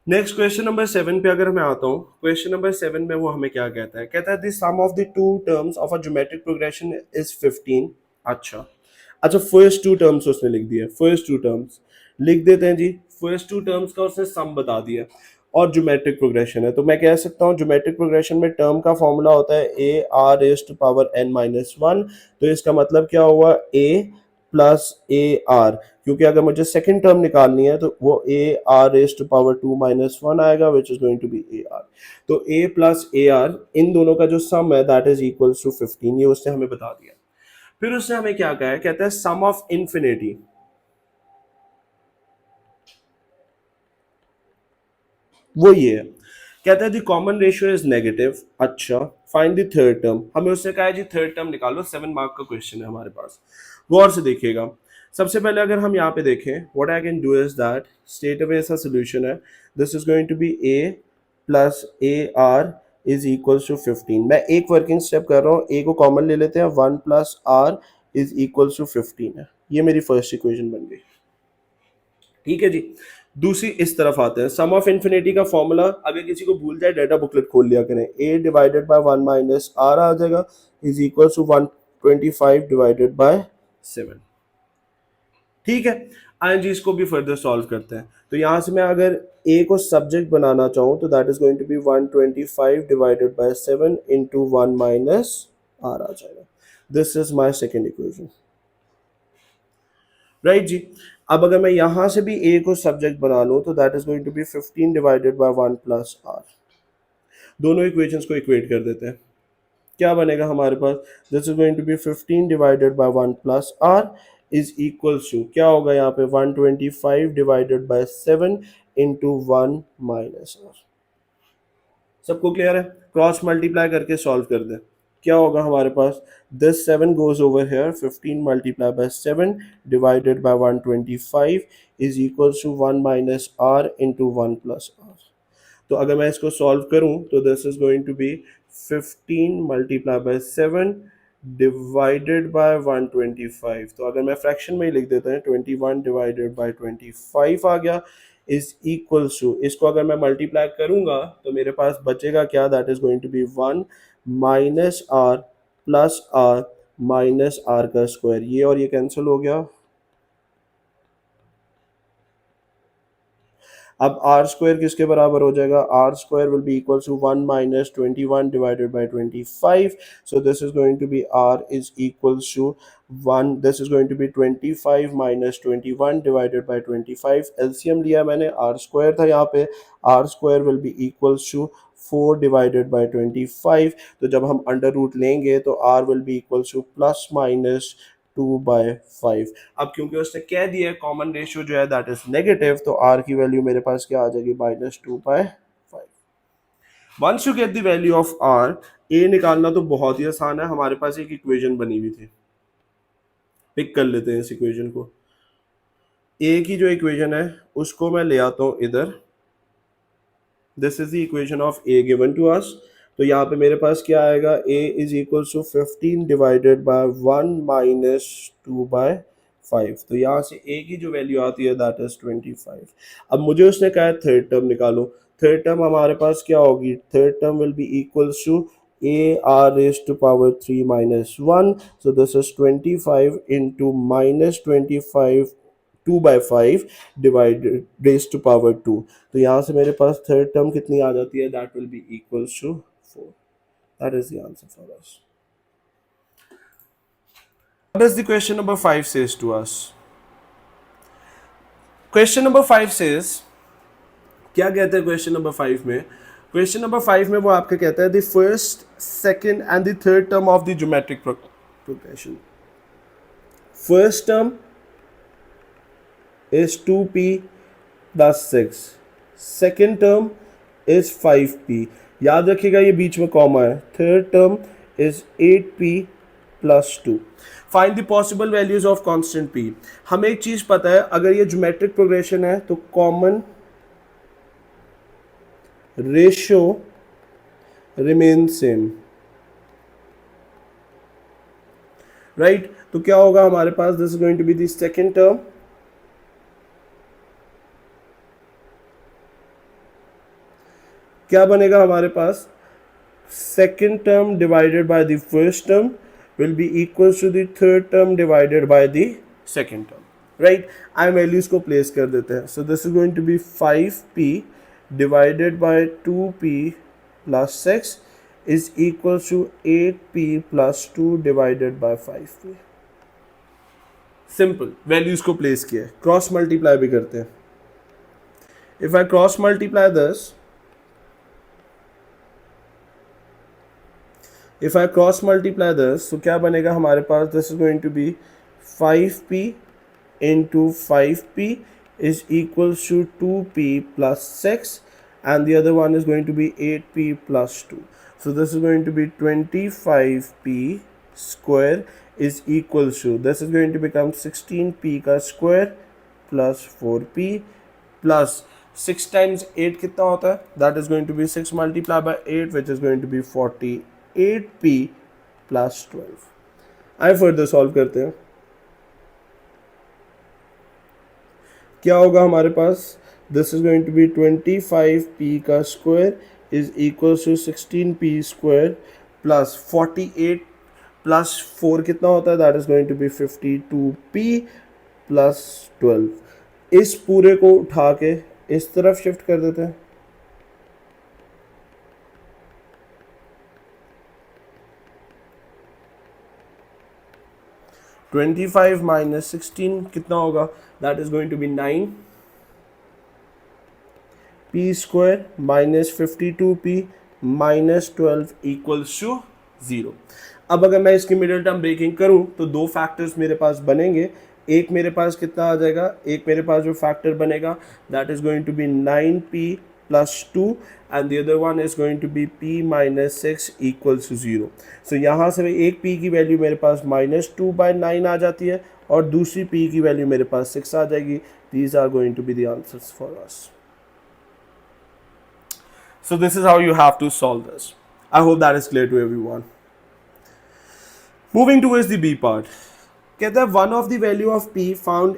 Next question number 7 पे अगर मैं आता हूँ, क्वेश्चन नंबर 7 में वो हमें क्या कहता है, कहता है the sum of the two terms of a geometric progression is 15। अच्छा, अच्छा फर्स्ट टू टर्म्स उसने लिख दिया, फर्स्ट टू टर्म्स लिख देते हैं जी। फर्स्ट टू टर्म्स का उसने सम बता दिया और ज्योमेट्रिक प्रोग्रेशन है, तो मैं कह सकता हूँ ज्योमेट्रिक प्रोग्रेशन में टर्म का फॉर्मूला होता है a r raise to power n minus one. तो इसका मतलब क्या हुआ, ए प्लस ए आर, क्योंकि अगर मुझे सेकंड टर्म निकालनी है तो वो a r raise to power two minus one आएगा which is going to be a r. तो a plus a are in दोनों का जो सम है दैट इज इक्वल टू 15, ये उसने हमें बता दिया। फिर उसने हमें क्या कहा है, कहता है सम ऑफ इंफिनिटी, वो ये है, कहता है the common ratio is negative. अच्छा, फाइंड द थर्ड टर्म, हमें उससे कहा है जी थर्ड टर्म निकालो, 7 मार्क का क्वेश्चन है हमारे पास, गौर से देखिएगा। सबसे पहले अगर हम यहाँ पे देखें, what I can do is that straight away ऐसा सोल्यूशन है, this is going to be a plus a r is equal to 15। मैं एक वर्किंग स्टेप कर रहा हूँ, ए को कॉमन ले लेते हैं, 1 plus r is equal to 15 है, ये मेरी फर्स्ट इक्वेशन बन गई। ठीक है जी, दूसरी इस तरफ आते हैं, सम ऑफ इन्फिनिटी का फॉर्मूला अगर किसी को भूल जाए डाटा बुकलेट खोल लिया करें, a divided by 1 minus r आ जाएगा is equal to 125 divided by 7। ठीक है, आइए जी इसको भी फर्दर सॉल्व करते हैं। तो यहां से मैं अगर ए को सब्जेक्ट बनाना चाहूं तो that is going to be 125 divided by 7 into 1 minus r आ जाएगा। This is my second equation, right जी। अब अगर मैं यहां से भी ए को सब्जेक्ट बना लूं तो that is going to be 15 divided by 1 plus r. दोनों इक्वेशंस को इक्वेट कर देते हैं, क्या बनेगा हमारे पास, this is going to be 15 divided by 1 plus r is equal to क्या होगा यहाँ पे 125 divided by 7 into 1 minus r. सबको क्लियर है, क्रॉस मल्टीप्लाई करके सॉल्व कर दें, क्या होगा हमारे पास, this 7 goes over hair, 15 multiply by 7 divided by 125 is equal to 1 minus r into 1 plus r. तो अगर मैं इसको सॉल्व करूं तो this is going to be 15 multiply by 7 divided by 125। तो अगर मैं फ्रैक्शन में ही लिख देता हूँ 21 डिवाइडेड बाय 25 आ गया इज इक्वल टू, इसको अगर मैं मल्टीप्लाई करूंगा तो मेरे पास बचेगा क्या, that is going to be 1 minus r plus r minus r का स्क्वायर, ये और ये कैंसिल हो गया। अब आर स्क्वायर किसके बराबर हो जाएगा, r square will be equal to 1 minus 21 divided by 25। So this is going to be r is equal to 1, this is going to be 25 minus 21 divided by 25। LCM लिया मैंने, r square था यहाँ पे, r square will be equal to 4 divided by 25। तो जब हम under root लेंगे तो r will be equal to plus minus 2/5। अब क्योंकि उसने कह दिया कॉमन रेशियो जो है दैट इज नेगेटिव, तो आर की वैल्यू मेरे पास क्या आ जाएगी, -2/5। Once you get the value of r, a निकालना तो बहुत ही आसान है, हमारे पास एक इक्वेशन बनी हुई थी, पिक कर लेते हैं इस इक्वेशन को। ए की जो इक्वेशन है उसको मैं ले आता हूं इधर, this is the equation of a given to us. तो यहाँ पे मेरे पास क्या आएगा, a is equal to 15 divided by 1 minus 2/5। तो यहाँ से a की जो वैल्यू आती है दैट इज 25। अब मुझे उसने कहा है थर्ड टर्म निकालो, थर्ड टर्म हमारे पास क्या होगी, third term will be equal to a r raised to power 3 minus 1, so this is 25 into minus 25 2/5 divided raise to power 2। तो यहाँ से मेरे पास थर्ड टर्म कितनी आ जाती है, that will be equal to 4। That is the answer for us. What does the question number 5 says to us? Question number 5 says, क्या कहते हैं क्वेश्चन नंबर 5 में, क्वेश्चन नंबर 5 में वो आपके कहता है the first second and the third term of the geometric progression. First term is 2p plus 6, second term is 5p, याद रखिएगा ये बीच में कॉमा है, third term is 8p plus 2। Find the possible values of constant p। हमें एक चीज पता है, अगर ये ज्योमेट्रिक प्रोग्रेशन है तो common ratio remain same, right. तो क्या होगा हमारे पास, this is going to be the second term क्या बनेगा हमारे पास, second term divided by the first term will be equals to the third term divided by the second term, right? I values को place कर देते हैं. So this is going to be 5p divided by 2p plus 6 is equals to 8p plus 2 divided by 5p. Simple. Values को place किया है. Cross multiply भी करते हैं. If I cross multiply this, if I cross multiply this, so क्या बनेगा हमारे पास, this is going to be 5p into 5p is equals to 2p plus 6 and the other one is going to be 8p plus 2. So this is going to be 25p square is equals to, this is going to become 16p का square plus 4p plus 6 times 8 कितना होता है, that is going to be 6 multiplied by 8 which is going to be 48p plus 12. आइए further solve करते हैं. क्या होगा हमारे पास, this is going to be 25p का square is equal to 16p square plus 48 plus 4 कितना होता है, that is going to be 52p plus 12. इस पूरे को उठा के इस तरफ शिफ्ट कर देते हैं. (25 minus 16 कितना होगा, that is going to be 9 p square minus 52p minus 12 equals to 0. अब अगर मैं इसकी मिडिल टर्म ब्रेकिंग करूं तो दो फैक्टर्स मेरे पास बनेंगे. एक मेरे पास कितना आ जाएगा, एक मेरे पास जो फैक्टर बनेगा that is going to be 9p plus 2 and the other one is going to be p minus 6 equals to 0. So यहाँ से एक p की वैल्यू मेरे पास -2/9 आ जाती है और दूसरी p की वैल्यू मेरे पास 6 आ जाएगी. These are going to be the answers for us. So this is how you have to solve this. I hope that is clear to everyone. Moving towards the B part. कहता है one of the value of p found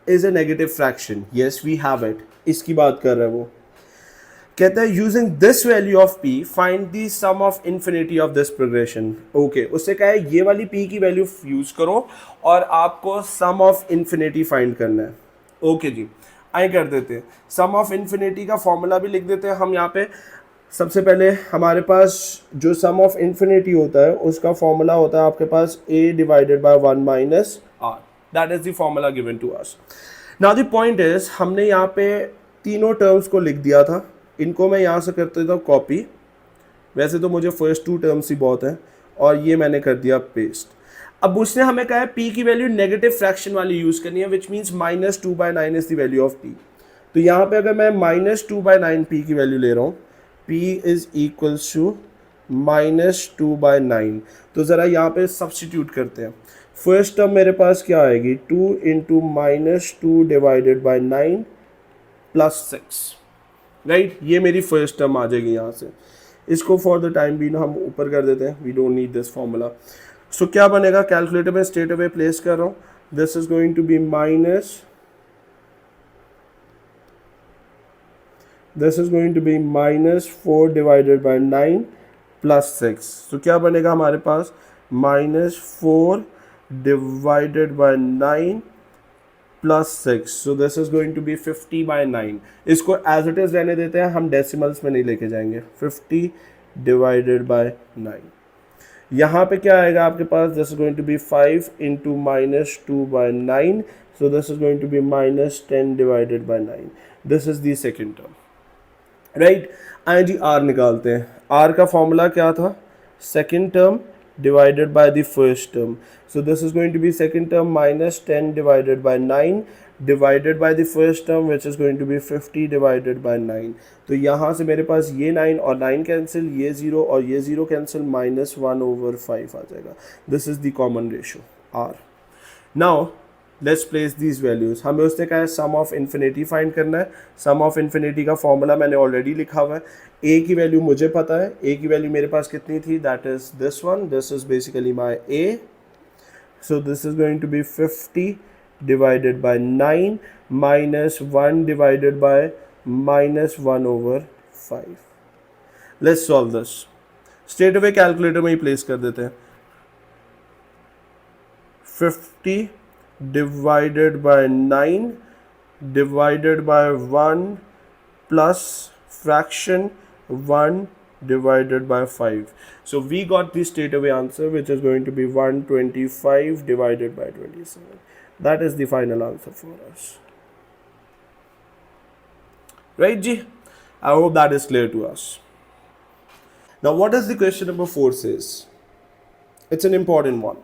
is a negative fraction. Yes, we have it. इसकी बात कर रहा है वो. कहता है using this value of p find the sum of infinity of this progression. Okay, उससे कहा है ये वाली p की वैल्यू यूज करो और आपको सम ऑफ इन्फिनिटी फाइंड करना है. ओके जी, आए कर देते हैं. सम ऑफ इन्फिनिटी का फॉर्मूला भी लिख देते हैं हम यहाँ पे. सबसे पहले हमारे पास जो सम ऑफ इन्फिनिटी होता है उसका फॉर्मूला होता है आपके पास a divided by 1 minus r. That is the formula given to us. Now the point is हमने यहाँ पे तीनों टर्म्स को लिख दिया था. इनको मैं यहाँ से कर देता हूँ कॉपी. वैसे तो मुझे फर्स्ट 2 टर्म्स ही बहुत हैं और ये मैंने कर दिया पेस्ट. अब उसने हमें कहा है p की वैल्यू नेगेटिव फ्रैक्शन वाली यूज़ करनी है which means -2/9 is the value of p. तो यहाँ पे अगर मैं -2/9 p की वैल्यू ले रहा हूँ, p इज इक्वल्स टू -2/9. तो ज़रा यहाँ पे सब्सटीट्यूट करते हैं. फर्स्ट टर्म मेरे पास क्या आएगी, 2 into -2 divided by 9 plus 6. Right, ये मेरी फर्स्ट टर्म आ जाएगी यहाँ से. इसको फॉर द टाइम भी ना हम ऊपर कर देते हैं, we don't need this formula. So क्या बनेगा, कैलकुलेटर में स्ट्रेट अवे प्लेस कर रहा हूँ. This is going to be -4 divided by 9 plus 6. तो क्या बनेगा हमारे पास, -4 divided by 9 plus 6. So this is going to be 50/9. इसको एज इट इज रहने देते हैं, हम डेसिमल्स में नहीं लेके जाएंगे. 50 डिवाइडेड बाय 9. यहाँ पे क्या आएगा आपके पास, this is going to be 5 into -2/9. So this is going to be -10 divided by 9. This is the second term. Right, a g are निकालते हैं. आर का फॉर्मूला क्या था, second term divided by the first term. So this is going to be second term -10 divided by 9 divided by the first term which is going to be 50 divided by 9. तो यहाँ से मेरे पास ये 9 और 9 cancel, ये 0 और ये 0 कैंसिल, -1/5 आ जाएगा. This is the common ratio R. Now let's place these values. हमें उसने कहा है सम ऑफ इन्फिनिटी फाइंड करना है. सम ऑफ इन्फिनिटी का फॉर्मूला मैंने ऑलरेडी लिखा हुआ है. ए की वैल्यू मुझे पता है, ए की वैल्यू मेरे पास कितनी थी, that is this one. This is basically my a. So this is going to be 50 divided by 9 -1 divided by -1/5. Let's solve this. Straight away calculator में ही प्लेस कर देते हैं। 50 divided by 9 divided by 1 plus fraction 1 divided by 5. So we got the straight away answer, which is going to be 125 divided by 27. That is the final answer for us. Right, Ji? I hope that is clear to us. Now, what does the question number 4 says? It's an important one.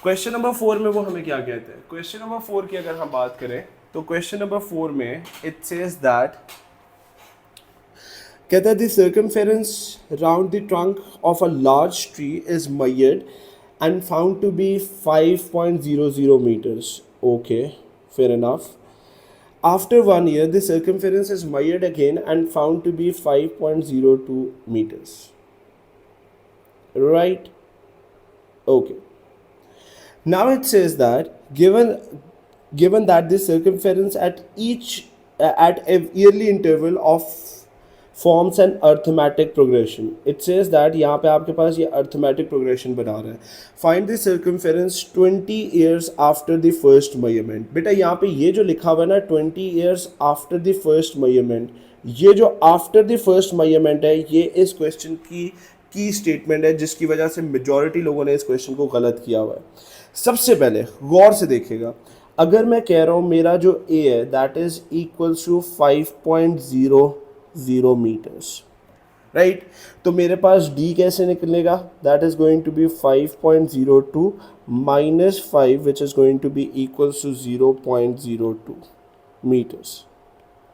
Question number 4 में वो हमें क्या कहते हैं? Question number 4 की अगर हम बात करें तो क्वेश्चन नंबर 4 में इट सेज दैट, कहता है the circumference round the trunk of a large tree is measured and found to be 5.00 meters. Okay, fair enough. After 1 year, the circumference is measured again and found to be 5.02 meters. Right? Okay. Now it says that given that the circumference at a yearly interval of forms an arithmetic progression. It says that यहाँ पे आपके पास ये arithmetic progression बना रहा है. Find the circumference 20 years after the first measurement. बेटा यहाँ पे ये जो लिखा हुआ है ना 20 years after the first measurement, ये जो after the first measurement है, ये इस क्वेश्चन की स्टेटमेंट है जिसकी वजह से मेजॉरिटी लोगों ने इस क्वेश्चन को गलत किया हुआ है. सबसे पहले गौर से देखिएगा, अगर मैं कह रहा हूँ मेरा जो ए है that is equals to 5.00 meters, right, तो मेरे पास डी कैसे निकलेगा? That is going to be 5.02 minus 5 which is going to be equals to 0.02 meters.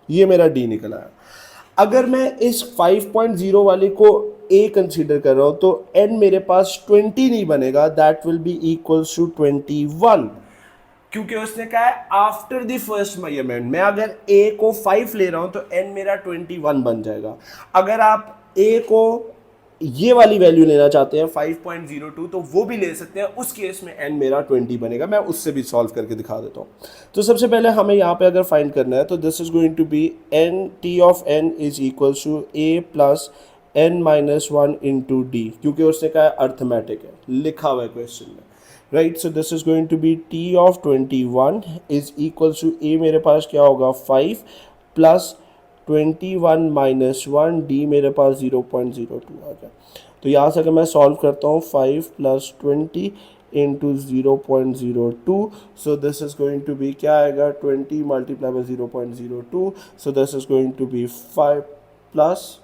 ये मेरा डी निकला है. अगर मैं इस 5.0 वाले को ए कंसीडर कर रहा हूं तो एन मेरे पास 20 नहीं बनेगा, that will be equals to 21, क्योंकि उसने कहा है आफ्टर द फर्स्ट मेजरमेंट. मैं अगर ए को 5 ले रहा हूं तो एन मेरा 21 बन जाएगा. अगर आप ए को ये वाली वैल्यू लेना चाहते हैं 5.02 तो वो भी ले सकते हैं. उस केस में n मेरा 20 बनेगा. मैं उससे भी सॉल्व करके दिखा देता हूँ. तो सबसे पहले हमें यहाँ पे अगर फाइंड करना है तो this is going to be n t of n is equals to a plus n minus 1 into d, क्योंकि उसने कहा है अर्थमेटिक है, लिखा हुआ है क्वेश्चन में, right. So this is going to be t of 21 is equals to a मेरे पास क्या होगा 5 प्लस 21 माइनस 1 डी मेरे पास 0.02 आ गया. तो यहाँ से अगर मैं सॉल्व करता हूँ 5 plus 20 into 0.02, so this is going to be क्या आएगा 20 multiply by 0.02, so this is going to be 5 plus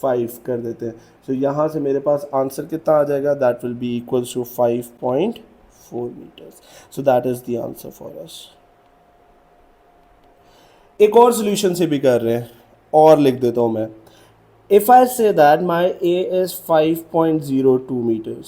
5 कर देते हैं. सो यहाँ से मेरे पास आंसर कितना आ जाएगा? That will be equals to 5.4 meters. So that is the answer for us. एक और सोल्यूशन से भी कर रहे हैं और लिख देता हूँ मैं. If I say that my A is 5.02 meters,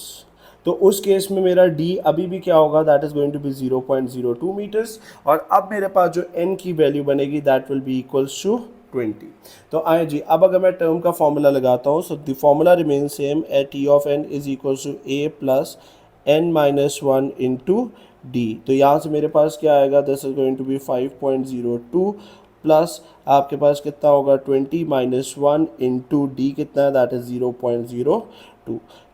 तो उस केस में मेरा डी अभी भी क्या होगा? That is going to be 0.02 meters. और अब मेरे पास जो एन की वैल्यू बनेगी that will be equals to 20. तो आए जी, अब अगर मैं टर्म का फॉर्मूला लगाता हूँ, so the formula remain same, a t of n is equals to a plus n minus 1 into d. तो यहाँ से मेरे पास क्या आएगा? This is going to be 5.02 plus आपके पास कितना होगा 20 माइनस 1 इंटू डी कितना है? That is 0.02.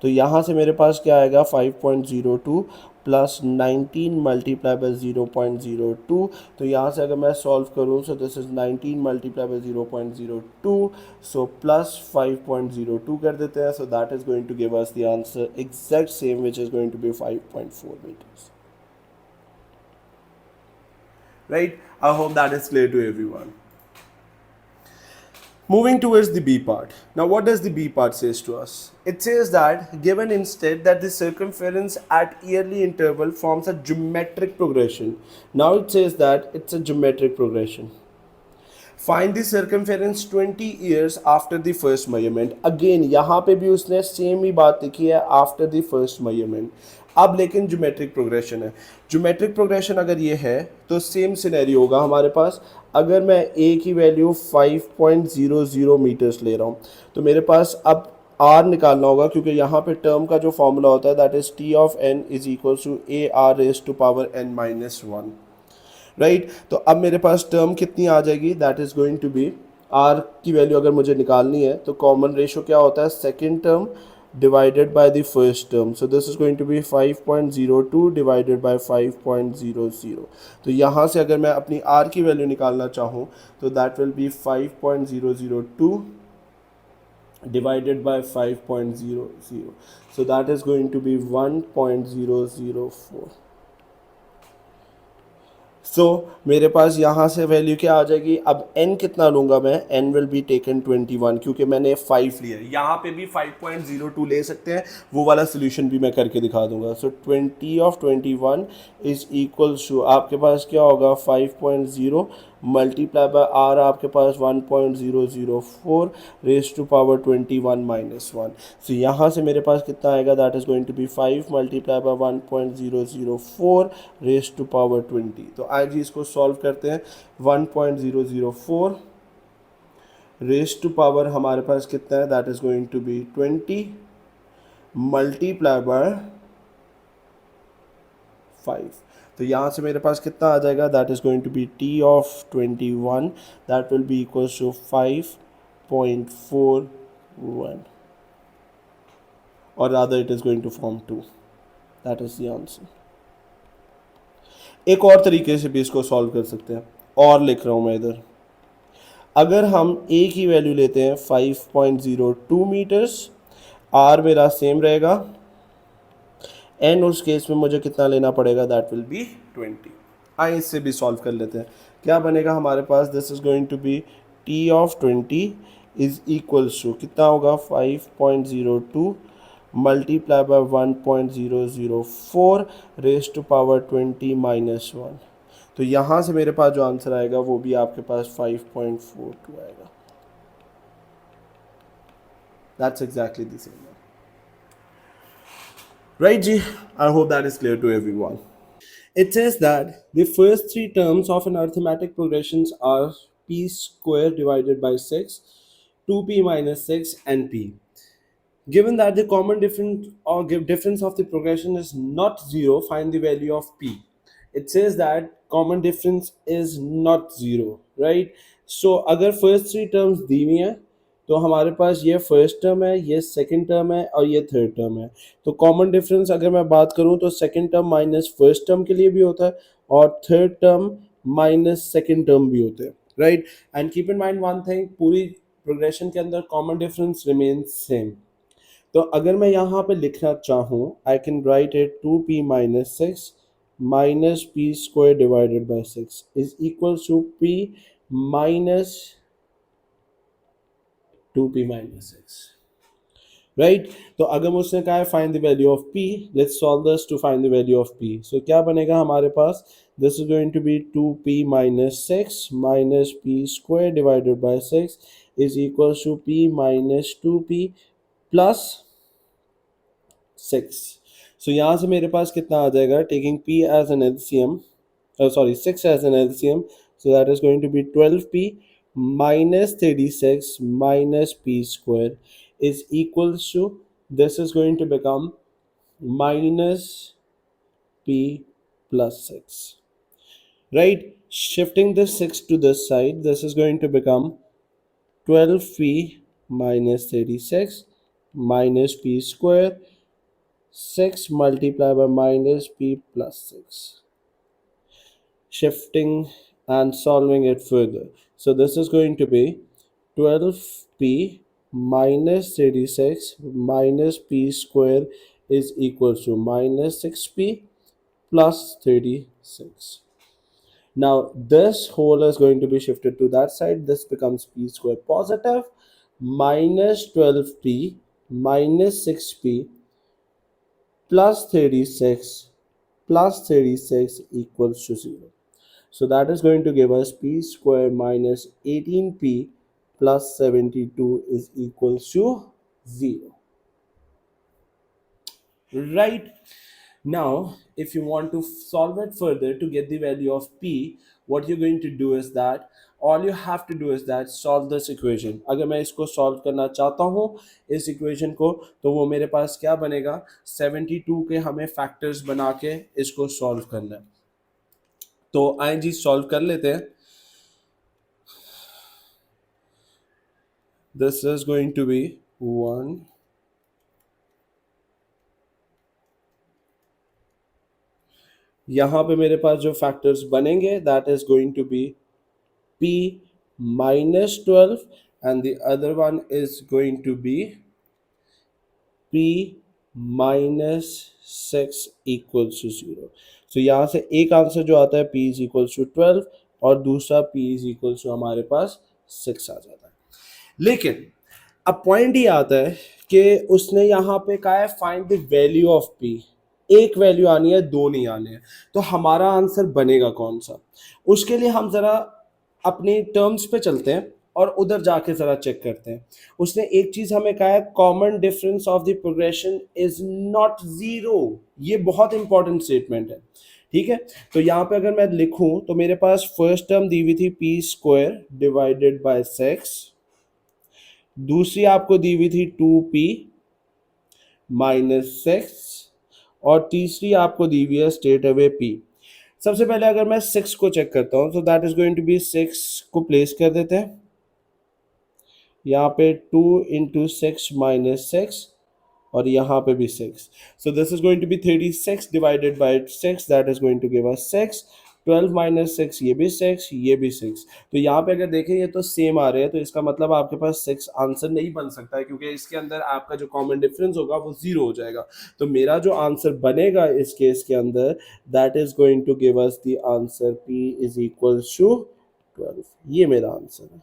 तो यहाँ से मेरे पास क्या आएगा 5.02 प्लस 19 मल्टीप्लाई बाई 0.02. तो यहाँ से अगर मैं सॉल्व करूँ so this is 19 multiply by 0.02, so plus 5.02 कर देते हैं. So that is going to give us the answer exact same which is going to be 5.4 meters. Right? I hope that is clear to everyone. Moving towards the B part. Now what does the B part says to us? It says that given instead that the circumference at yearly interval forms a geometric progression. Now it says that it's a geometric progression. Find the circumference 20 years after the first measurement. Again यहाँ पे भी उसने same ही बात लिखी है after the first measurement. अब लेकिन geometric progression है. ज्योमेट्रिक प्रोग्रेशन अगर ये है तो सेम सिनेरियो होगा हमारे पास. अगर मैं ए की वैल्यू 5.00 meters ले रहा हूँ तो मेरे पास अब आर निकालना होगा, क्योंकि यहाँ पे टर्म का जो फॉर्मूला होता है that is t of n is equal to a r raise to power n minus 1, right. तो अब मेरे पास टर्म कितनी आ जाएगी? That is going to be r की वैल्यू अगर मुझे निकालनी है तो कॉमन रेशो क्या होता है, second term divided by the first term. So this is going to be 5.02 divided by 5.00. तो यहाँ से अगर मैं अपनी r की वैल्यू निकालना चाहूँ तो that will be 5.002 divided by 5.00. So that is going to be 1.004. सो मेरे पास यहाँ से वैल्यू क्या आ जाएगी, अब n कितना लूँगा मैं, n विल बी टेकन 21 क्योंकि मैंने 5 लिया है। यहाँ पे भी 5.02 ले सकते हैं, वो वाला सोल्यूशन भी मैं करके दिखा दूंगा। So 20 of 21 is equals to आपके पास क्या होगा 5.0 मल्टीप्लाई बाय आर आपके पास 1.004 raise to power 21 minus 1। So यहाँ से मेरे पास कितना आएगा, that is going to be 5 multiply by 1.004 raise to power 20। तो आई जी इसको सॉल्व करते हैं। 1.004 रेज टू पावर हमारे पास कितना है, that is going to be 20 multiply by 5। तो यहाँ से मेरे पास कितना आ जाएगा, that is going to be t of 21 that will be equals to 5.41 और rather it is going to form 2. That is the answer. एक और तरीके से भी इसको सॉल्व कर सकते हैं, और लिख रहा हूँ मैं इधर। अगर हम a की वैल्यू लेते हैं 5.02 मीटर्स, r मेरा सेम रहेगा, n उस केस में मुझे कितना लेना पड़ेगा, दैट विल बी 20। आइए इससे भी सॉल्व कर लेते हैं। क्या बनेगा हमारे पास, this is going to be t of 20 is equals to कितना होगा 5.02 multiply by 1.004 raise to power 20 minus 1। तो यहाँ से मेरे पास जो आंसर आएगा वो भी आपके पास 5.42 आएगा। That's exactly the same. Right, Ji? I hope that is clear to everyone. It says that the first three terms of an arithmetic progressions are p square divided by 6, 2p minus 6, and p. Given that the common difference or difference of the progression is not 0, find the value of p. It says that common difference is not 0, right? So अगर first three terms दी हुई हैं तो हमारे पास ये first term है, ये second term है और ये थर्ड टर्म है। तो कॉमन डिफरेंस अगर मैं बात करूं तो second term minus first term के लिए भी होता है और third term minus second term भी होते हैं, right. And keep in mind one thing, पूरी प्रोग्रेशन के अंदर कॉमन डिफरेंस रिमेन सेम। तो अगर मैं यहाँ पे लिखना चाहूँ, I can write it 2p minus 6 minus p square divided by 6 is equal to p minus 2p minus 6, right. तो अगर मुझसे कहा है find the value of p, let's solve this to find the value of p। So क्या बनेगा हमारे पास, this is going to be 2p minus 6 minus p square divided by 6 is equal to p minus 2p plus 6। So यहाँ से मेरे पास कितना आ जाएगा, taking p as an LCM, sorry 6 as an LCM, so that is going to be 12p minus 36 minus p square is equals to, this is going to become minus p plus 6, right? Shifting this 6 to this side, this is going to become 12p minus 36 minus p square, 6 multiplied by minus p plus 6. Shifting and solving it further. So this is going to be 12p minus 36 minus p square is equal to minus 6p plus 36. Now this whole is going to be shifted to that side. This becomes p square positive minus 12p minus 6p plus 36 equals to 0. So that is going to give us p square minus 18p plus 72 is equals to 0. Right. Now, if you want to solve it further to get the value of p, what you're going to do is that all you have to do is that solve this equation. अगर मैं इसको solve करना चाहता हूँ इस equation को, तो वो मेरे पास क्या बनेगा, 72 के हमें factors बना के इसको solve करना है। तो आइए जी सॉल्व कर लेते हैं। This is going to be 1. यहाँ पे मेरे पास जो फैक्टर्स बनेंगे that is going to be p minus 12 and the other one is going to be p minus 6 equals to 0. So यहाँ से एक आंसर जो आता है p is equals to 12 और दूसरा p is equals to हमारे पास 6 आ जाता है. लेकिन अब पॉइंट ये आता है कि उसने यहाँ पे कहा है find the value of p. एक वैल्यू आनी है, दो नहीं आने हैं. तो हमारा आंसर बनेगा कौन सा? उसके लिए हम जरा अपने टर्म्स पे चलते हैं और उधर जाके जरा चेक करते हैं. उसने एक चीज हमें कहा है, common difference of the progression is not zero. ये बहुत इंपॉर्टेंट स्टेटमेंट है. ठीक है, तो यहाँ पे अगर मैं लिखूं तो मेरे पास फर्स्ट टर्म दी हुई थी पी स्क्वायर डिवाइडेड बाय 6, दूसरी आपको दी हुई थी 2p माइनस 6 और तीसरी आपको दी हुई है स्ट्रेट अवे p. सबसे पहले अगर मैं 6 को चेक करता हूं तो that is going to be 6 को प्लेस कर देते हैं यहाँ पे 2 इंटू 6 माइनस 6 और यहाँ पे भी 6. So this is going to be 36 divided by 6 that is going to give us 6. 12 minus 6 ये भी 6 ये भी 6. तो यहाँ पे अगर देखें ये तो सेम आ रहे हैं, तो इसका मतलब आपके पास 6 आंसर नहीं बन सकता है क्योंकि इसके अंदर आपका जो कॉमन डिफरेंस होगा वो 0 हो जाएगा. तो मेरा जो आंसर बनेगा इस केस के अंदर that is going to give us the answer p is equal to 12. ये मेरा आंसर है.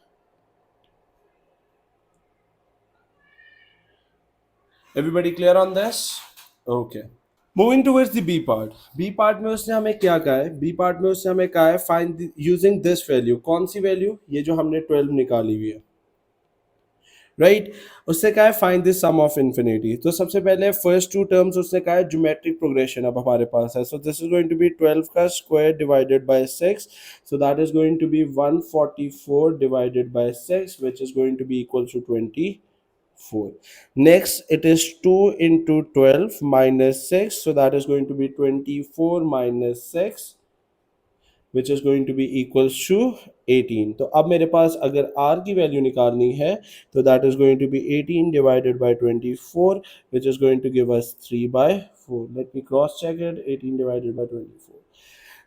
Everybody clear on this? Okay. Moving towards the B part. B part में उसने हमें क्या कहा है? B part में उसने हमें कहा है find using this value. कौन सी वैल्यू? ये जो हमने 12 निकाली हुई है, राइट उससे कहा है find this sum of infinity. तो सबसे पहले फर्स्ट टू टर्म्स उसने कहा है ज्योमेट्रिक प्रोग्रेशन अब हमारे पास है. So this is going to be 12 का square divided by 6. So that is going to be 144 divided by 6 which is going to be equal to 24. Next it is 2 into 12 minus 6, so that is going to be 24 minus 6 which is going to be equals to 18. तो अब मेरे पास अगर r की value निकालनी है तो that is going to be 18 divided by 24 which is going to give us 3 by 4. Let me cross check it. 18 divided by 24.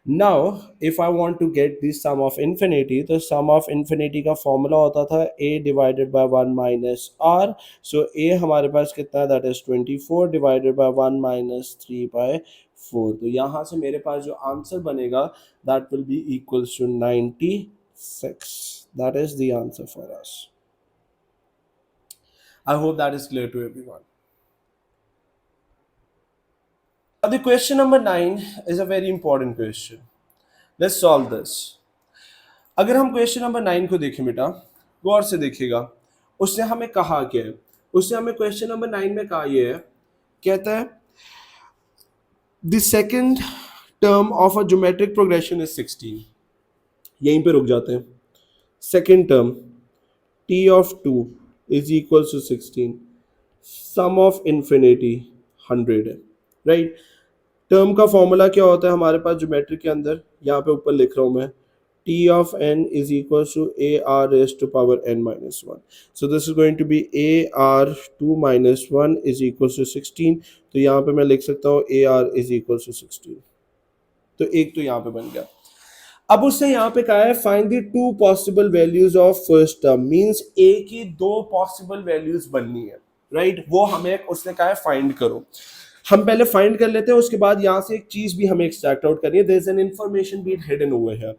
Now if I want to get the sum of infinity, तो sum of infinity का formula होता था a divided by 1 minus r. So a हमारे पास कितना है, that is 24 divided by 1 minus 3 by 4. तो यहाँ से मेरे पास जो आंसर बनेगा that will be equals to 96. That is the answer for us. I hope that is clear to everyone. Now the question number 9 is a very important question. Let's solve this. अगर हम question number 9 को देखें बेटा, गौर से देखिएगा, उसने हमें कहा क्या है. उसने हमें क्वेश्चन नंबर 9 में कहा ये है, कहता है the second term of a geometric progression is 16. यहीं पे रुक जाते हैं. Second term t of 2 is equals to 16. Sum of infinity 100 है, राइट. टर्म का फॉर्मूला क्या होता है हमारे पास ज्योमेट्री के अंदर, यहाँ पे ऊपर लिख रहा हूँ मैं, t of n is equals to a r raised to power n minus 1. So this is going to be a r 2 minus 1 is equals to 16. तो यहाँ पे मैं लिख सकता हूँ a r is equals to 16. तो एक तो यहाँ पे बन गया. अब उसने यहाँ पे कहा है find the two possible values of first term. Means a की दो पॉसिबल वैल्यूज बननी है, राइट. वो हमें उसने कहा है फाइंड करो. हम पहले फाइंड कर लेते हैं, उसके बाद यहाँ से एक चीज भी हमें एक्सट्रैक्ट आउट करनी है. There is an information bit hidden over here.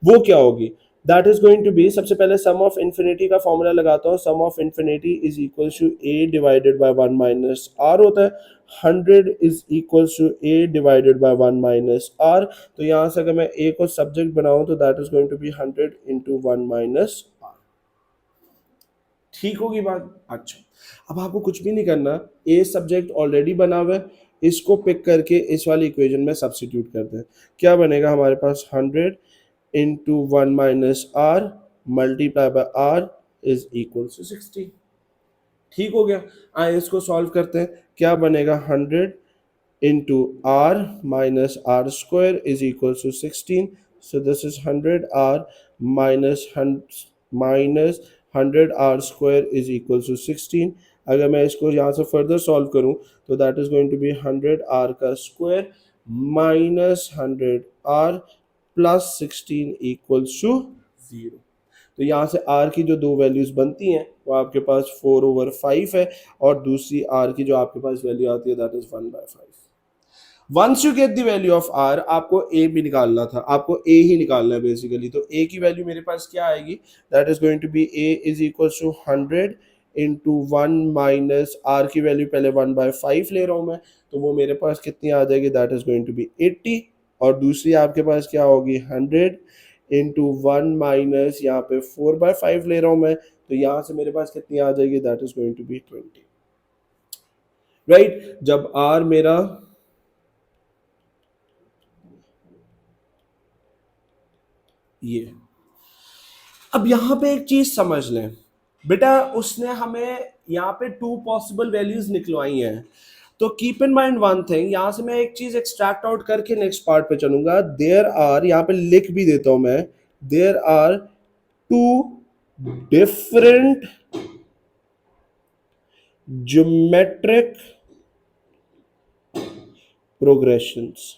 वो क्या होगी? That is going to be, सबसे पहले सम ऑफ इन्फिनिटी का फॉर्मूला लगाता हूँ. Sum of infinity is equal to a divided by 1 minus r होता है. 100 is equal to a divided by 1 minus r. तो यहाँ से अगर मैं a को सब्जेक्ट बनाऊं तो that is going to be 100 into 1 minus r. ठीक होगी बात? अच्छा, अब आपको कुछ भी नहीं करना, ए सब्जेक्ट ऑलरेडी बना हुआ है, इसको पिक करके इस वाली इक्वेशन में सब्स्टिट्यूट करते हैं. क्या बनेगा हमारे पास? 100 into 1 minus r multiply by r is equal to 60. ठीक हो गया. आइए इसको सॉल्व करते हैं. क्या बनेगा? 100 into r minus r square is equal to 16. So this is 100 r minus 100r² is equal to 16। अगर मैं इसको यहाँ से फर्दर सॉल्व करूँ तो that is going to be 100r का square minus 100r plus 16 equals to 0। तो यहाँ से r की जो दो वैल्यूज बनती हैं वो आपके पास 4/5 है, और दूसरी r की जो आपके पास वैल्यू आती है that is 1/5। Once you get the value of r, आपको a भी निकालना था, आपको a ही निकालना है बेसिकली। तो a की वैल्यू मेरे पास क्या आएगी, that is going to be a is equal to 100 into 1 minus r की वैल्यू पहले 1/5 ले रहा हूं मैं, तो वो मेरे पास कितनी आ जाएगी, that is going to be 80। और दूसरी आपके पास क्या होगी, 100 इंटू 1 माइनस यहाँ पे 4/5 ले रहा हूं मैं, तो यहाँ से मेरे पास कितनी आ जाएगी, that is going to be 20। Right, जब r मेरा ये, अब यहां पे एक चीज समझ लें बेटा, उसने हमें यहाँ पे टू पॉसिबल वैल्यूज निकलवाई हैं, तो keep in mind one thing, यहां से मैं एक चीज एक्सट्रैक्ट आउट करके नेक्स्ट पार्ट पे चलूंगा। देयर आर, यहाँ पे लिख भी देता हूं मैं, there are two different geometric progressions.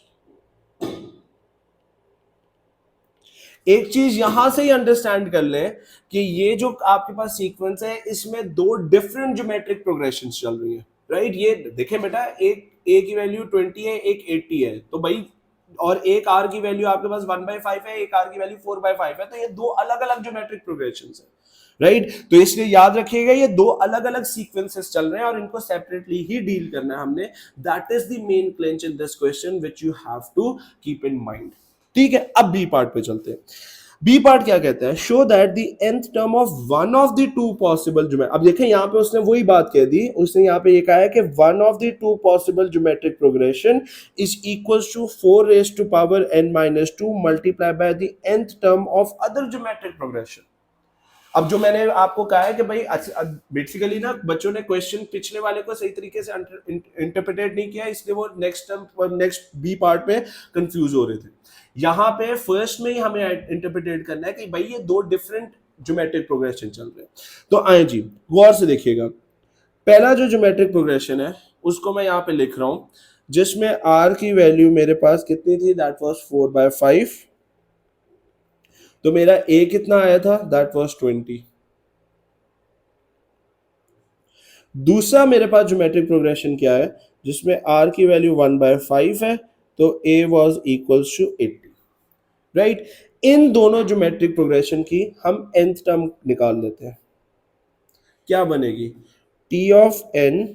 एक चीज यहां से ही अंडरस्टैंड कर लें कि ये जो आपके पास सीक्वेंस है इसमें दो डिफरेंट ज्योमेट्रिक प्रोग्रेशंस चल रही हैं। राइट, ये देखें बेटा, एक a की वैल्यू 20 है, एक 80 है, तो भाई, और एक r की वैल्यू आपके पास 1/5 है, एक r की वैल्यू 4/5 है, तो ये दो अलग अलग ज्योमेट्रिक प्रोग्रेशंस है। राइट, तो इसलिए याद रखिएगा ये दो अलग अलग सीक्वेंसेस चल रहे हैं और इनको सेपरेटली ही डील करना है हमने। That is the main clench in this question which you have to keep in mind. ठीक है, अब बी पार्ट पे चलते हैं। बी पार्ट क्या कहता है, show that the nth term of one of the two possible geometric. अब देखें यहां पे उसने वही बात कह दी, उसने यहां पे ये कहा है कि one of the two possible geometric progression is equals to 4 raise to power n-2 multiply by the nth term of other geometric progression. अब जो मैंने आपको कहा है कि भाई बेसिकली ना बच्चों ने क्वेश्चन पिछले वाले को सही तरीके से इंटरप्रिटेट नहीं किया, इसलिए वो नेक्स्ट बी पार्ट पे कंफ्यूज हो रहे थे। यहाँ पे फर्स्ट में ही हमें इंटरप्रिटेट करना है कि भाई ये दो डिफरेंट ज्योमेट्रिक प्रोग्रेशन चल रहे हैं। तो आए जी, गौर से देखिएगा, पहला जो ज्योमेट्रिक प्रोग्रेशन है उसको मैं यहाँ पे लिख रहा हूं, जिसमें r की वैल्यू मेरे पास कितनी थी, दैट वाज 4/5। तो मेरा a कितना आया था, दैट वाज 20। दूसरा मेरे पास ज्योमेट्रिक प्रोग्रेशन क्या है, जिसमें r की वैल्यू 1/5 है, तो a was equals to 80। Right, इन दोनों ज्योमेट्रिक प्रोग्रेशन की हम nth टर्म निकाल लेते हैं। क्या बनेगी, t of n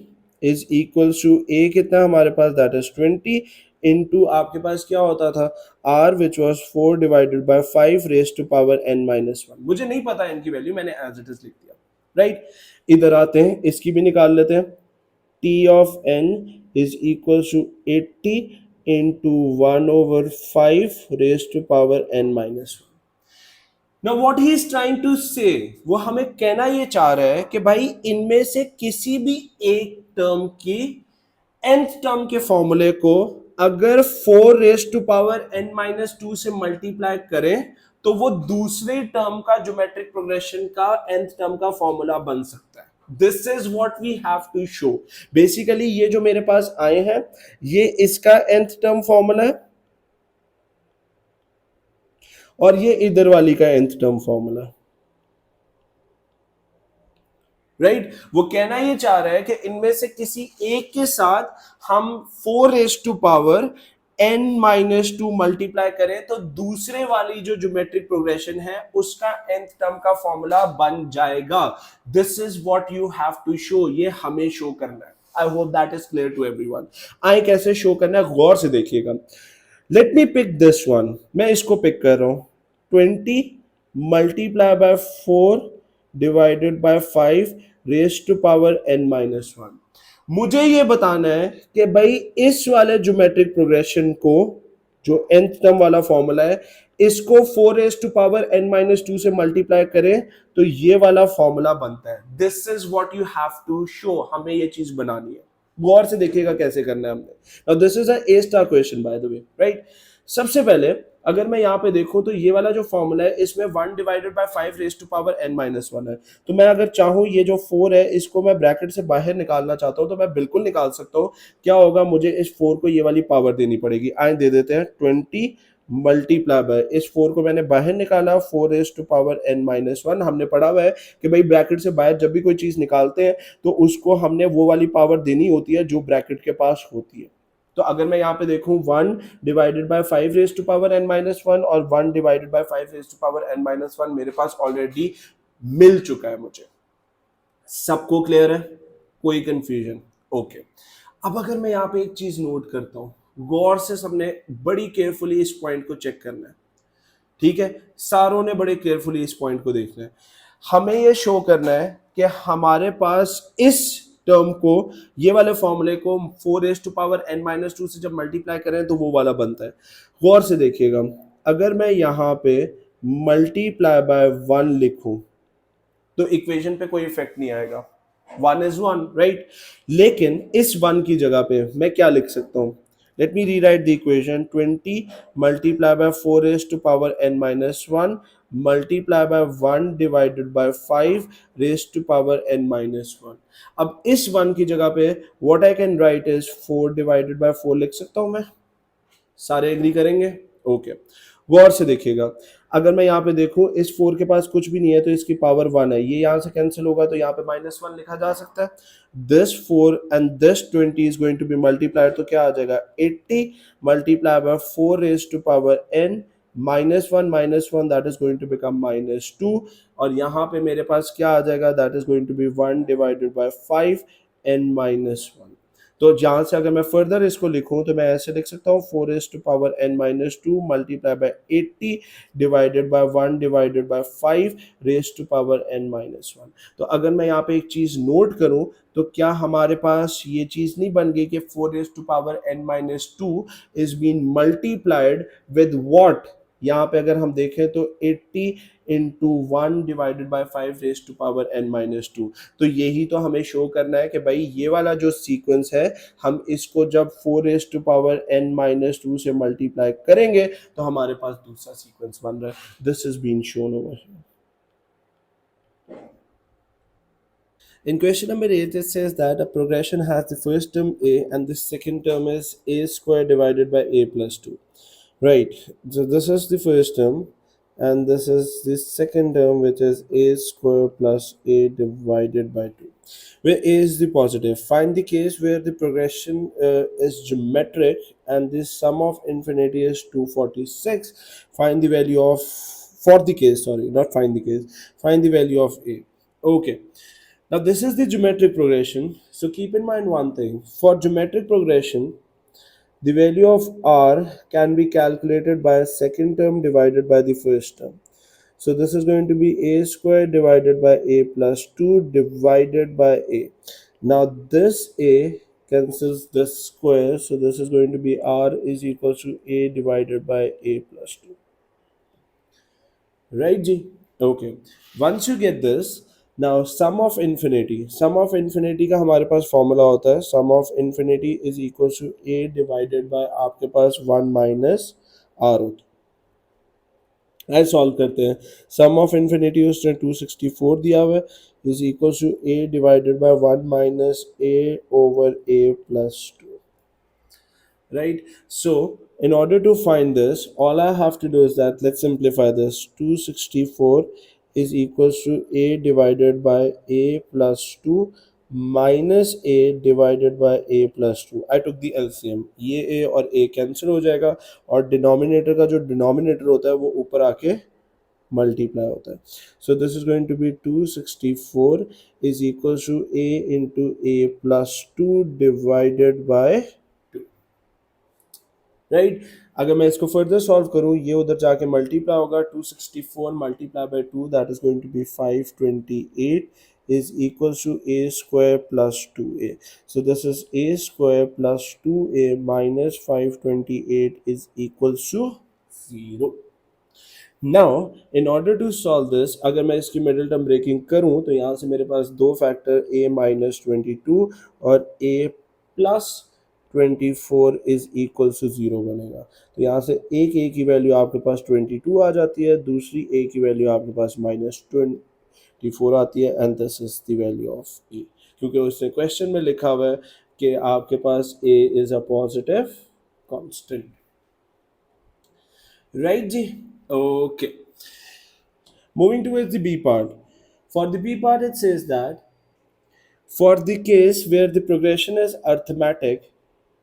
is equals to a कितना हमारे पास, दैट इज 20 इनटू आपके पास क्या होता था, r which was 4 divided by 5 raise to power n-1। मुझे नहीं पता n की वैल्यू, मैंने एज इट इज लिख दिया। राइट, इधर आते हैं, इसकी भी निकाल लेते हैं। t of n is equal to 80 into 1/5 raise to power n-1। Now what he is trying to say, वो हमें कहना ये चाह रहा है कि भाई इनमें से किसी भी एक टर्म की nth टर्म के फॉर्मूले को अगर 4 रेज टू पावर n-2 से मल्टीप्लाई करें तो वो दूसरे टर्म का ज्योमेट्रिक प्रोग्रेशन का nth टर्म का फॉर्मूला बन सकता है। This is what we have to show. Basically ये जो मेरे पास आए हैं ये इसका nth टर्म फॉर्मूला है, और ये इधर वाली का nth टर्म फॉर्मूला। राइट, वो कहना ये चाह रहा है कि इनमें से किसी एक के साथ हम 4 raise to power n-2 multiply करें तो दूसरे वाली जो ज्योमेट्रिक प्रोग्रेशन है उसका nth टर्म का फॉर्मूला बन जाएगा। This is what you have to show, ये हमें शो करना है। I hope that is clear to everyone. आए कैसे शो करना है, गौर से देखिएगा। Let me pick this one, मैं इसको पिक कर रहा हूं, 20 multiply by 4 divided by 5 raise to power n-1। मुझे ये बताना है कि भाई इस वाले ज्योमेट्रिक प्रोग्रेशन को, जो nth टर्म वाला फॉर्मूला है, इसको 4 रेज टू पावर n-2 से मल्टीप्लाई करें तो ये वाला फॉर्मूला बनता है। This is what you have to show, हमें ये चीज बनानी है। गौर से देखिएगा कैसे करना है हमने। Now this is a A star question by the way. Right, सबसे पहले अगर मैं यहाँ पे देखूं तो ये वाला जो फॉर्मूला है इसमें 1 divided by 5 raise to power n minus one है। तो मैं अगर चाहूँ ये जो 4 है इसको मैं ब्रैकेट से बाहर निकालना चाहता हूँ तो मैं बिल्कुल निकाल सकता हूँ। क्या होगा, मुझे इस 4 को ये वाली पावर देनी पड़ेगी। आए दे देते हैं 20 मल्टीप्लाई बाय, इस 4 को मैंने बाहर निकाला 4 raise to power n minus one. हमने पढ़ा हुआ है कि भाई ब्रैकेट से बाहर जब भी कोई चीज निकालते हैं तो उसको हमने वो वाली पावर देनी होती है जो ब्रैकेट के पास होती है। तो अगर मैं यहाँ पे देखूं 1 divided by 5 raise to power n minus one और 1 divided by 5 raise to power n minus one मेरे पास ऑलरेडी मिल चुका है मुझे। सबको क्लियर है? कोई कंफ्यूजन? ओके। अब अगर मैं यहाँ पे एक चीज नोट करता हूँ, गौर से सबने बड़ी केयरफुली इस पॉइंट को चेक करना है। ठीक है, सारों ने बड़े केयरफुली इस पॉइंट को देखना है। हमें ये शो करना है कि हमारे पास इस टर्म को, ये वाले फॉर्मूले को 4 raise to power n minus two से जब मल्टीप्लाई करें तो वो वाला बनता है। गौर से देखिएगा, अगर मैं यहाँ पे मल्टीप्लाई बाय 1 लिखूं तो इक्वेशन पे कोई इफेक्ट नहीं आएगा, 1 इज 1, राइट। लेकिन इस 1 की जगह पे मैं क्या लिख सकता हूं? Let me rewrite the equation, 20 multiply by 4 raise to power n minus one multiply by 1 divided by 5 raise to power n minus one. अब इस 1 की जगह पे what I can write is 4 divided by 4 लिख सकता हूं मैं। सारे एग्री करेंगे? ओके। गौर से देखिएगा, अगर मैं यहाँ पे देखूं इस 4 के पास कुछ भी नहीं है तो इसकी पावर 1 है, ये यहाँ से कैंसिल होगा तो यहाँ पे -1 लिखा जा सकता है। This 4 and this 20 is going to be multiplied, तो क्या आ जाएगा 80 multiply by 4 raise to power n -1 that is going to become -2 और यहाँ पे मेरे पास क्या आ जाएगा, that is going to be 1 divided by 5 n -1। तो जहां से अगर मैं फर्दर इसको लिखूं तो मैं ऐसे लिख सकता हूँ 4 raise to power n minus two multiply by 80 divided by 1 divided by 5 raise to power n minus one. तो अगर मैं यहाँ पे एक चीज नोट करूं तो क्या हमारे पास ये चीज नहीं बन गई कि 4 raise to power n minus two is been multiplied with what? यहाँ पे अगर हम देखें तो 80 into 1 divided by 5 raise to power n minus two. तो यही तो हमें शो करना है कि भाई ये वाला जो सीक्वेंस है हम इसको जब 4 raise to power n minus two से मल्टीप्लाई करेंगे तो हमारे पास दूसरा सीक्वेंस बन रहा है। This is been shown over here. In question number 8, it says that a progression has the first term a and the second term is a square divided by a plus 2. Right, so this is the first term and this is the second term, which is a square plus a divided by 2, where a is the positive. Find the case where the progression is geometric and the sum of infinity is 246. Find the value of, for the case, sorry, not find the case, find the value of a. Okay, now this is the geometric progression. So keep in mind one thing, for geometric progression the value of r can be calculated by a second term divided by the first term. So this is going to be a square divided by a plus 2 divided by a. Now this a cancels this square, so this is going to be r is equal to a divided by a plus 2. Right, G? Okay. Once you get this, now sum of infinity का हमारे पास formula होता है, sum of infinity is equal to a divided by आपके पास 1 minus r होता है। ऐसे solve करते हैं, sum of infinity उसने 264 दिया हुआ है is equal to a divided by 1 minus a over a plus 2. Right, so in order to find this, all I have to do is that let's simplify this. 264 is equals to a divided by a plus 2 minus a divided by a plus 2. I took the LCM, ये a और a cancel हो जाएगा और denominator का जो denominator होता है वो ऊपर आके मल्टीप्लाई होता है। So this is going to be 264 is equals to a into a plus 2 divided by, right. अगर मैं इसको फर्दर सॉल्व करूं, ये उधर जाके मल्टीप्लाई होगा, 264 multiply by 2 that is going to be 528 is equals to a square plus 2a. So this is a square plus 2a minus 528 is equals to 0. Now in order to solve this, अगर मैं इसकी middle term breaking करूं तो यहाँ से मेरे पास दो factor a minus 22 और a plus 24 is equal to 0 बनेगा। तो यहाँ से एक ए की वैल्यू आपके पास 22 आ जाती है, दूसरी ए की वैल्यू आपके पास -24 आती है, and this is the value of a, क्योंकि उसने क्वेश्चन में लिखा हुआ है कि आपके पास a is a positive constant, right जी। Okay, moving towards the B part. For the B part, it says that for the case where the progression is arithmetic,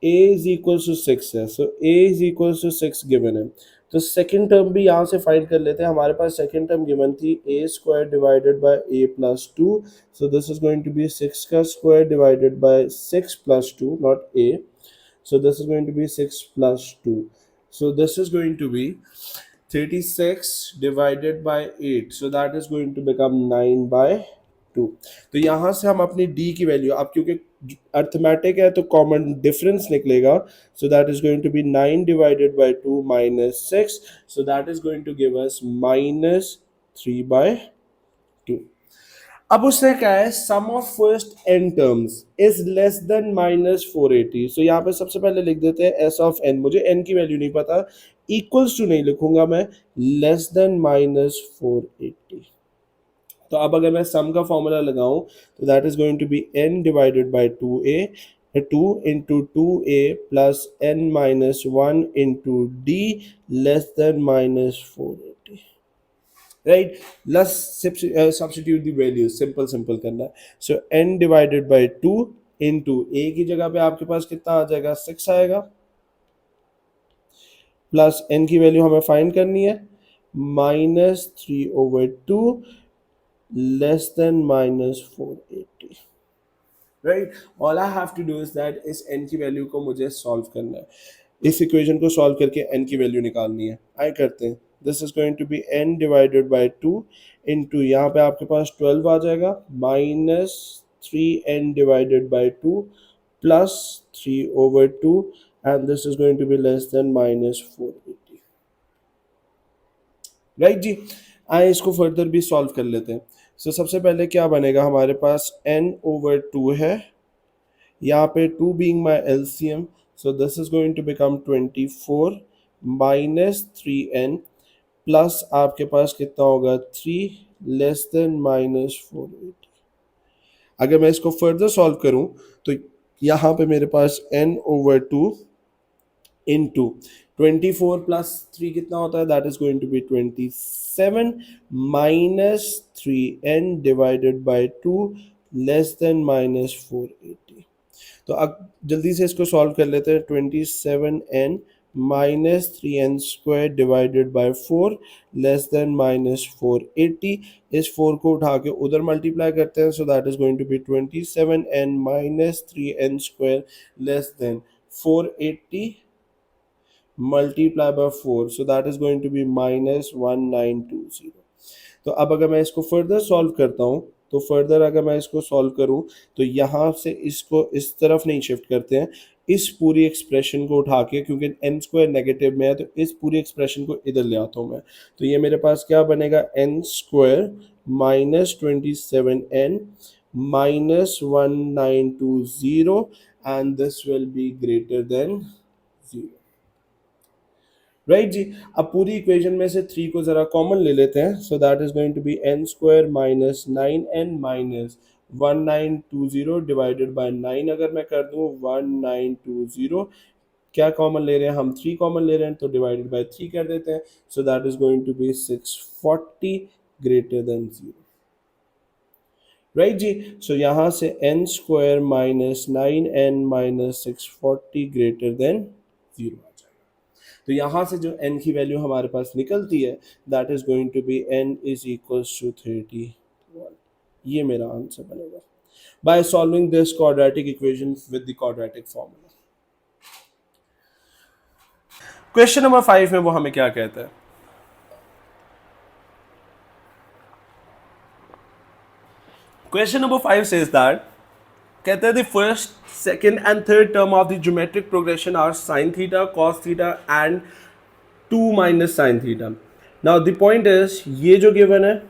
a is equals to 6 है, so a is equals to 6 given है, तो second term भी यहाँ से find कर लेते हैं। हमारे पास सेकेंड टर्म गिवन थी a square divided by a plus 2, so this is going to be 6 का square divided by 6 plus 2, not a, so this is going to be 6 plus 2, so this is going to be 36 divided by 8, so that is going to become 9 by 2। तो यहाँ से हम अपनी d की value, अब क्योंकि arithmetic है तो कॉमन डिफरेंस निकलेगा, so that is going to be 9 divided by 2 minus 6, so that is going to give us -3 by 2। अब उसने क्या है, sum of first n terms is less than -480, so यहाँ पे सबसे पहले लिख देते हैं एस ऑफ एन, मुझे एन की वैल्यू नहीं पता, इक्वल्स टू नहीं लिखूंगा मैं, लेस देन -480। तो अब अगर मैं सम का फॉर्मूला लगाऊं तो that is going to be n divided by 2a, 2 into 2a plus n minus 1 into d less than -480, right. Let's substitute the value, simple करना है, सो n divided by 2 into a की जगह पे आपके पास कितना आ जाएगा, 6 आएगा, प्लस n की वैल्यू हमें फाइंड करनी है, -3/2 less than -480, right. All I have to do is that इस n की वैल्यू को मुझे सॉल्व करना है, इस इक्वेशन को सॉल्व करके n की वैल्यू निकालनी है। आइए करते हैं, this is going to be n divided by 2 into यहाँ पे आपके पास 12 आ जाएगा, -3n divided by 2 plus 3/2, and this is going to be less than -480, right जी। आइए इसको फर्दर भी सॉल्व कर लेते हैं। सो सबसे पहले क्या बनेगा, हमारे पास n/2 है, यहाँ पे 2 being my LCM, so this is going to become 24 -3n plus आपके पास कितना होगा 3 लेस देन -480। अगर मैं इसको फर्दर सॉल्व करूं तो यहाँ पे मेरे पास n/2 इंटू 24 प्लस 3 कितना होता है, that is going to be 27 -3n divided by 2 less than -480। तो अब जल्दी से इसको सॉल्व कर लेते हैं, 27n -3n square divided by 4 less than -480, इस 4 को उठा के उधर मल्टीप्लाई करते हैं, so that is going to be 27n -3n square less than 480 multiply by 4, so that is going to be -1920। तो अब अगर मैं इसको फर्दर सॉल्व करता हूँ, तो फर्दर अगर मैं इसको सॉल्व करूँ तो यहाँ से इसको इस तरफ नहीं शिफ्ट करते हैं, इस पूरी एक्सप्रेशन को उठा के, क्योंकि n स्क्वायर नेगेटिव में है तो इस पूरी एक्सप्रेशन को इधर ले आता हूँ मैं, तो ये मेरे पास क्या बनेगा, n square -27n -1920, and this will be greater than 0, right जी। अब पूरी इक्वेशन में से 3 को जरा कॉमन ले लेते हैं, so that is going to be n square -9n -1920 divided by 9, अगर मैं कर दूं 1920, क्या कॉमन ले रहे हैं हम, 3 कॉमन ले रहे हैं, तो डिवाइडेड बाय 3 कर देते हैं, so that is going to be 640 greater than 0, right जी। सो यहाँ से n square -9n -640 greater than 0 आ जाएगा। तो यहाँ से जो n की वैल्यू हमारे पास निकलती है, that is going to be n is equals to 31, ये मेरा आंसर बनेगा by solving this quadratic equation with the quadratic formula. Question number 5 में वो हमें क्या कहता है, क्वेश्चन नंबर 5 सेज दैट, कहते हैं the first, second and third term of the geometric progression are sine theta, cos theta and 2 minus sine theta. Now the point is, ये जो गिवन है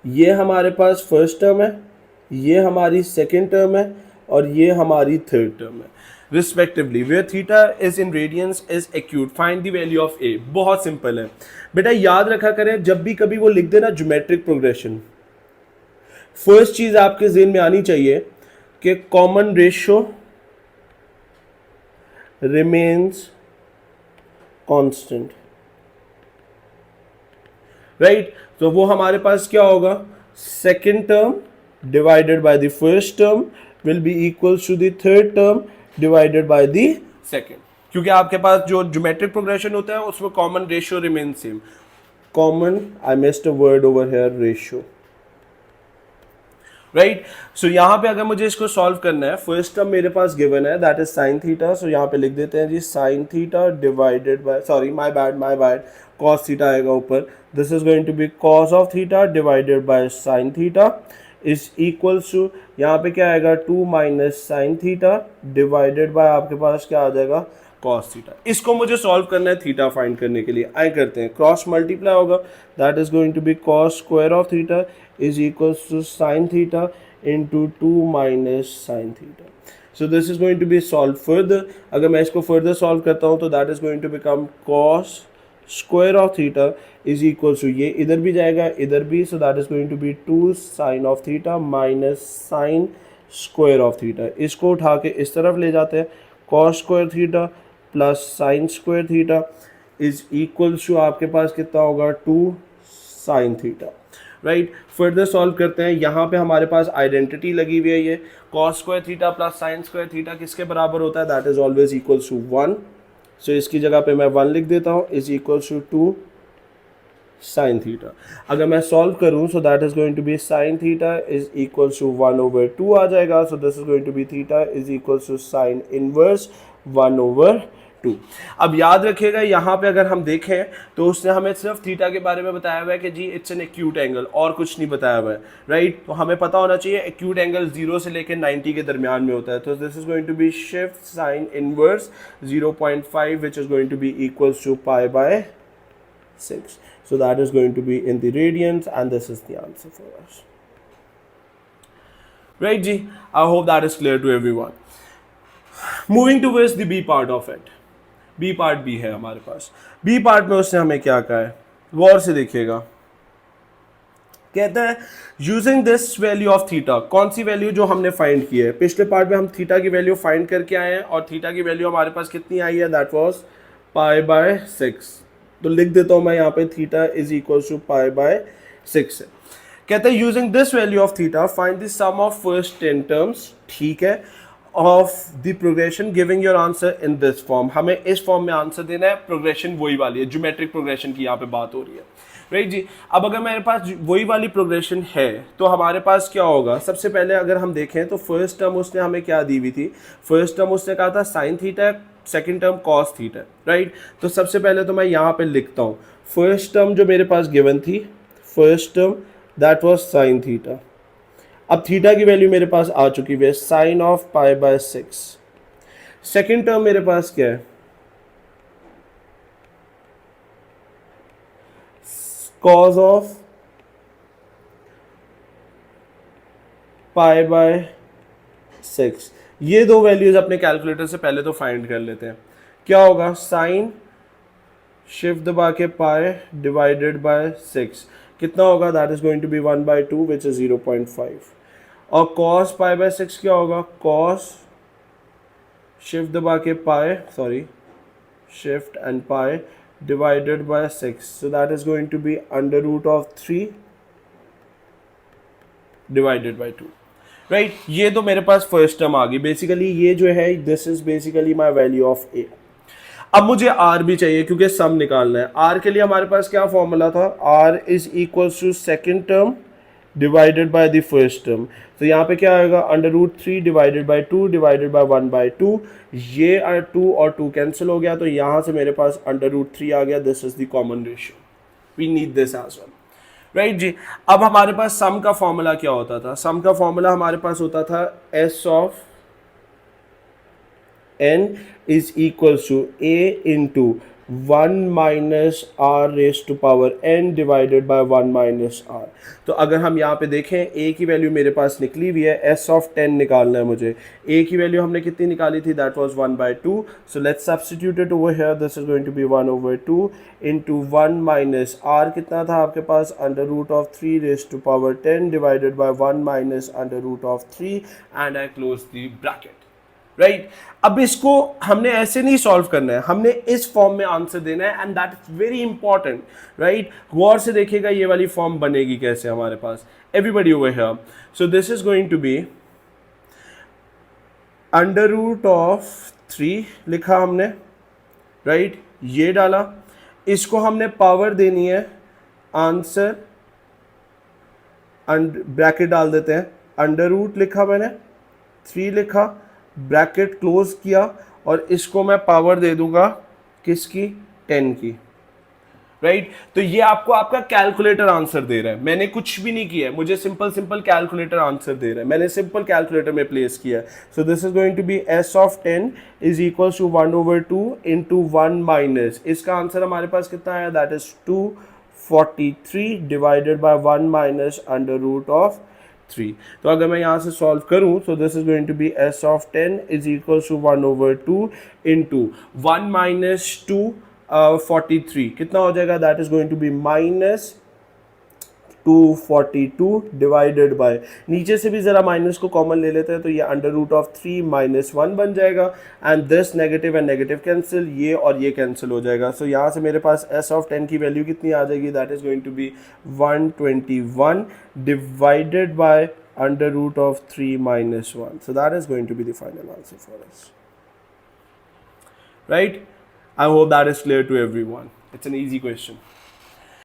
ये हमारे पास फर्स्ट टर्म है, ये हमारी सेकेंड टर्म है, और ये हमारी थर्ड टर्म है respectively, where theta is in radians is acute, find the value of a. बहुत सिंपल है बेटा, याद रखा करें जब भी कभी वो लिख देना ज्योमेट्रिक प्रोग्रेशन, फर्स्ट चीज आपके जेहन में आनी चाहिए कि common ratio remains constant, right. तो वो हमारे पास क्या होगा, second term divided by the first term will be equals to the third term divided by the second, क्योंकि आपके पास जो ज्योमेट्रिक प्रोग्रेशन होता है उसमें common ratio remain same. Common, I missed a word over here, ratio, right. So यहाँ पे अगर मुझे इसको सॉल्व करना है, फर्स्ट टर्म मेरे पास गिवन है that is sine theta, so यहाँ पे लिख देते हैं जी sine theta divided by, sorry my bad, cos theta आएगा ऊपर, this is going to be cos of theta divided by sine theta is equals to, यहाँ पे क्या आएगा 2 minus sine theta divided by आपके पास क्या आ जाएगा कॉस थीटा। इसको मुझे सॉल्व करना है थीटा फाइंड करने के लिए, आए करते हैं, क्रॉस मल्टीप्लाई होगा, that is going to be cos square of theta is equals to sine theta into 2 minus sine theta. So this is going to be solve further, अगर मैं इसको फर्दर सॉल्व करता हूँ तो that is going to become cos square of theta is equal to, ये इधर भी जाएगा इधर भी, so that is going to be 2 sine of theta minus sine square of theta. इसको उठा के इस तरफ ले जाते हैं, cos square theta plus sine square theta is equal to आपके पास कितना होगा 2 sine theta, right. Further solve करते हैं, यहाँ पे हमारे पास आइडेंटिटी लगी हुई है, ये cos square theta plus sine square theta किसके बराबर होता है, that is always equal to 1, सो इसकी जगह पे मैं 1 लिख देता हूँ, is equal to 2 sine theta. अगर मैं सॉल्व करूँ so that is going to be sine theta is equal to 1/2 आ जाएगा, so this is going to be theta is equal to sine inverse 1/2। अब याद रखिएगा यहाँ पे अगर हम देखें तो उसने हमें सिर्फ थीटा के बारे में बताया हुआ है कि जी इट्स एन एक्यूट एंगल, और कुछ नहीं बताया हुआ है, राइट। तो हमें पता होना चाहिए एक्यूट एंगल 0 से लेकर 90 के दरमियान में होता है, तो this is going to be shift sine inverse 0.5 which is going to be equal to π/6, so that is going to be in the radians and this is the answer for us, right ji। I hope that is clear to everyone। Moving towards the B part of it, B part B है हमारे पास, B part में उसने हमें क्या कहा है, गौर से देखिएगा, कहता है using this value of theta, कौन सी वैल्यू जो हमने फाइंड की है, पिछले पार्ट में हम थीटा की वैल्यू फाइंड करके आए हैं और थीटा की वैल्यू हमारे पास कितनी आई है, दैट वाज π/6, तो लिख देता हूं मैं यहाँ पे थीटा इज इक्वल टू π/6 है। कहते हैं using this value of theta find the sum of first 10 terms, ठीक है, of the progression giving your answer in this form. हमें इस फॉर्म में आंसर देना है, प्रोग्रेशन वही वाली है, ज्योमेट्रिक प्रोग्रेशन की यहाँ पे बात हो रही है, राइट जी। अब अगर मेरे पास वही वाली प्रोग्रेशन है तो हमारे पास क्या होगा, सबसे पहले अगर हम देखें तो फर्स्ट टर्म उसने हमें क्या दी हुई थी, फर्स्ट टर्म उसने कहा था sine theta, second term cos theta, right. तो सबसे पहले तो मैं यहाँ पे लिखता हूँ फर्स्ट टर्म जो मेरे पास गिवन थी, first term that was sine theta, अब थीटा की वैल्यू मेरे पास आ चुकी है साइन ऑफ π/6। सेकेंड टर्म मेरे पास क्या है, कॉज ऑफ π/6। ये दो वैल्यूज अपने कैलकुलेटर से पहले तो फाइंड कर लेते हैं, क्या होगा, साइन शिफ्ट दबा के पाई डिवाइडेड बाय 6 कितना होगा, that is going to be 1/2 which is 0.5, और कॉस π/6 क्या होगा, कॉस शिफ्ट दबा के pi, sorry shift and pi divided by 6, so that is going to be √3 divided by 2, right. ये तो मेरे पास फर्स्ट टर्म आ गई, बेसिकली ये जो है this is basically my value of a. अब मुझे आर भी चाहिए क्योंकि सम निकालना है। आर के लिए हमारे पास क्या फॉर्मूला था, R is equal to second term divided by the first term, तो यहाँ पे क्या आएगा √3 डिवाइडेड बाय 2 डिवाइडेड बाय 1/2, ये 2 और 2 कैंसिल हो गया, तो यहाँ से मेरे पास √3 आ गया, this is the common ratio, we need this as well, right जी। अब हमारे पास सम का फॉर्मूला क्या होता था, सम का फॉर्मूला हमारे पास होता था S of n is equal to a into 1 minus R raise to power n divided by 1 minus R. तो अगर हम यहाँ पे देखें a की वैल्यू मेरे पास निकली हुई है, s ऑफ 10 निकालना है मुझे। a की वैल्यू हमने कितनी निकाली थी, that was 1/2। So let's substitute it over here, this is going to be 1/2 into 1 minus r कितना था आपके पास, under root of 3 raise to power 10 divided by 1 minus under root of 3 and I close the bracket. Right, अब इसको हमने ऐसे नहीं solve करना है, हमने इस फॉर्म में आंसर देना है and that is very important. Right, गौर से देखिएगा ये वाली फॉर्म बनेगी कैसे हमारे पास। Everybody over here, so this is going to be under root of 3 लिखा हमने। राइट, ये डाला, इसको हमने पावर देनी है, आंसर ब्रैकेट डाल देते हैं, अंडर रूट लिखा मैंने, 3 लिखा, ब्रैकेट क्लोज किया, और इसको मैं पावर दे दूंगा किसकी, 10 की। राइट, तो ये आपको आपका कैलकुलेटर आंसर दे रहा है, मैंने कुछ भी नहीं किया है, मुझे सिंपल सिंपल कैलकुलेटर आंसर दे रहा है, मैंने सिंपल कैलकुलेटर में प्लेस किया है। So this is going to be s of 10 is equal to 1/2 into 1 minus, इसका आंसर हमारे पास कितना आया, that is 243 divided by 1 minus under root of 3। तो अगर मैं यहाँ से सॉल्व करूँ, so this is going to be s of 10 is equal to 1/2 into 1 minus 243 कितना हो जाएगा, that is going to be minus 242 divided by, नीचे से भी जरा माइनस को कॉमन ले लेते हैं तो ये अंडर रूट ऑफ 3 माइनस 1 बन जाएगा, and this negative and negative cancel, ये और ये कैंसिल हो जाएगा। सो यहाँ से मेरे पास s ऑफ 10 की वैल्यू कितनी आ जाएगी, that is going to be 121 divided by under root of 3 minus 1। So that is going to be the final answer for us. Right, I hope that is clear to everyone. It's an easy question.